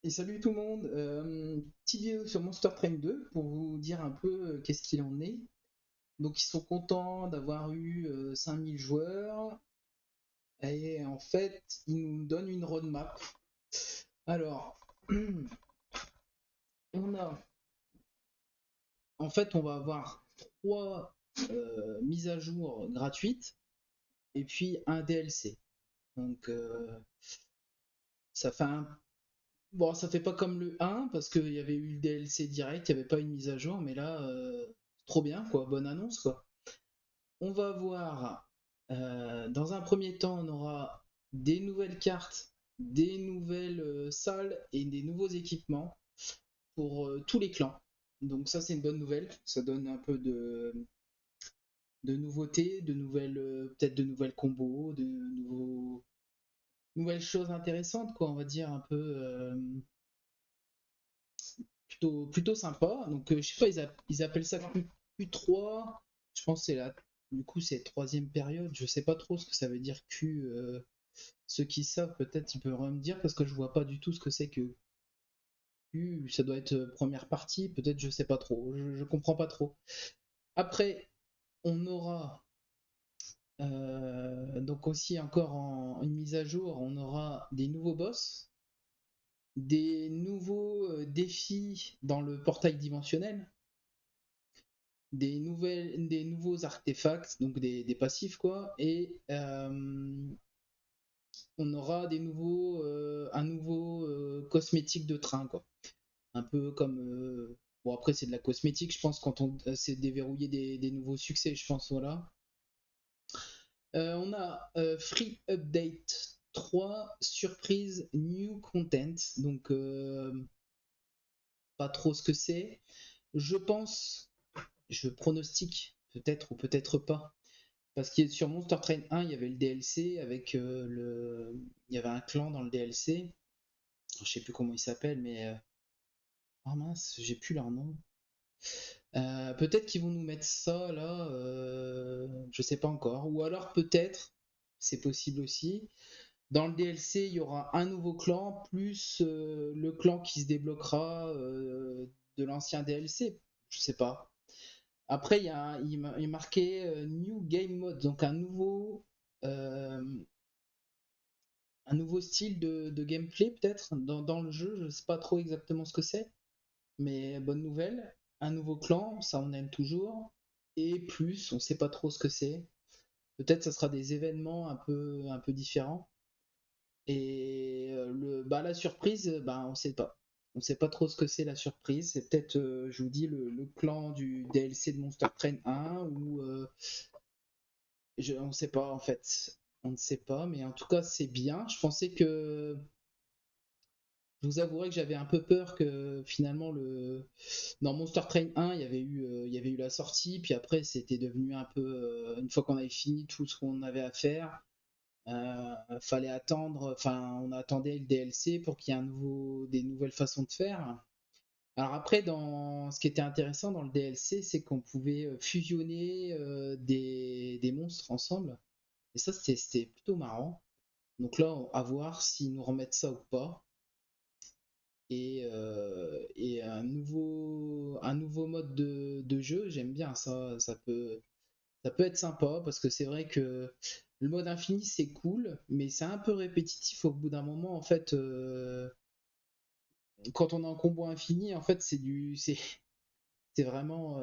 Et salut tout le monde, petite vidéo sur Monster Train 2 pour vous dire un peu qu'est-ce qu'il en est. Donc ils sont contents d'avoir eu 5000 joueurs et en fait ils nous donnent une roadmap. Alors on a on va avoir trois mises à jour gratuites et puis un DLC. Donc ça fait un bon, ça fait pas comme le 1 parce qu'il y avait eu le DLC direct, il n'y avait pas une mise à jour, mais là trop bien quoi, bonne annonce quoi. On va voir, dans un premier temps, on aura des nouvelles cartes, des nouvelles salles et des nouveaux équipements pour tous les clans. Donc ça c'est une bonne nouvelle, ça donne un peu de nouveautés, de nouvelles, peut-être de nouvelles combos, de nouvelles choses intéressantes quoi, on va dire un peu plutôt sympa. Donc je sais pas, ils appellent ça Q3, je pense que c'est la du coup c'est troisième période, je sais pas trop ce que ça veut dire Q. Ceux qui savent, peut-être, ils peuvent me dire parce que je vois pas du tout ce que c'est que Q. Ça doit être première partie, peut-être, je sais pas trop. Je comprends pas trop. Après, on aura donc aussi encore en une mise à jour, on aura des nouveaux boss, des nouveaux défis dans le portail dimensionnel, des nouveaux artefacts, donc des passifs quoi, et on aura un nouveau cosmétique de train quoi. Un peu comme bon après c'est de la cosmétique je pense quand on c'est déverrouiller des nouveaux succès je pense voilà. On a Free Update 3 surprise new content donc pas trop ce que c'est. Je pense, je pronostique peut-être ou peut-être pas parce qu'il sur Monster Train 1 il y avait le DLC avec il y avait un clan dans le DLC, je sais plus comment il s'appelle mais oh mince j'ai plus leur nom. Peut-être qu'ils vont nous mettre ça là, je sais pas encore. Ou alors peut-être, c'est possible aussi. Dans le DLC, il y aura un nouveau clan plus le clan qui se débloquera de l'ancien DLC. Je sais pas. Après, il marquait New Game Mode, donc euh, un nouveau style de gameplay peut-être dans le jeu. Je sais pas trop exactement ce que c'est. Mais bonne nouvelle, un nouveau clan, ça on aime toujours. Et plus, on sait pas trop ce que c'est. Peut-être ça sera des événements un peu différents. Et la surprise, on sait pas. On sait pas trop ce que c'est la surprise. C'est peut-être, je vous dis, le clan du DLC de Monster Train 1 ou on sait pas en fait. On ne sait pas, mais en tout cas c'est bien. Je pensais que je vous avouerai que j'avais un peu peur que finalement dans Monster Train 1 il y avait eu la sortie puis après c'était devenu un peu une fois qu'on avait fini tout ce qu'on avait à faire fallait attendre enfin on attendait le DLC pour qu'il y ait des nouvelles façons de faire. Alors après dans ce qui était intéressant dans le DLC c'est qu'on pouvait fusionner des monstres ensemble et ça c'était plutôt marrant. Donc là à voir s'ils nous remettent ça ou pas et un nouveau mode de jeu, j'aime bien ça, ça peut être sympa parce que c'est vrai que le mode infini c'est cool, mais c'est un peu répétitif au bout d'un moment en fait. Quand on a un combo infini, en fait c'est vraiment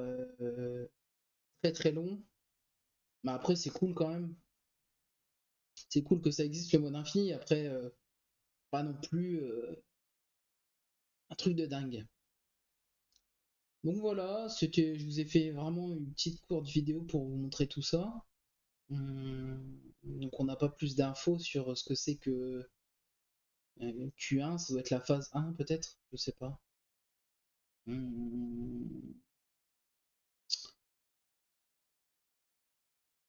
très très long, mais après c'est cool quand même. C'est cool que ça existe le mode infini. Après, pas non plus un truc de dingue. Donc voilà, je vous ai fait vraiment une petite courte vidéo pour vous montrer tout ça. Donc on n'a pas plus d'infos sur ce que c'est que Q1, ça doit être la phase 1 peut-être, je sais pas. Hum,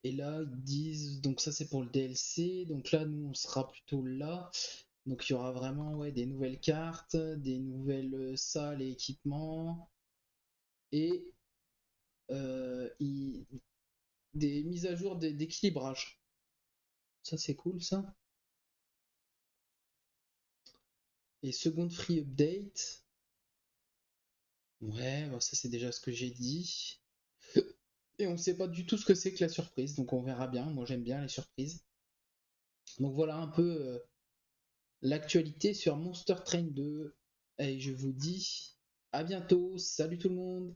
Et là ils disent, donc ça c'est pour le DLC, donc là nous on sera plutôt là. Donc il y aura vraiment ouais, des nouvelles cartes, des nouvelles salles et équipements, et des mises à jour d'équilibrage. Ça c'est cool ça. Et seconde free update. Ouais, bon, ça c'est déjà ce que j'ai dit. Et on sait pas du tout ce que c'est que la surprise, donc on verra bien. Moi j'aime bien les surprises. Donc voilà un peu l'actualité sur Monster Train 2. Et je vous dis à bientôt. Salut tout le monde!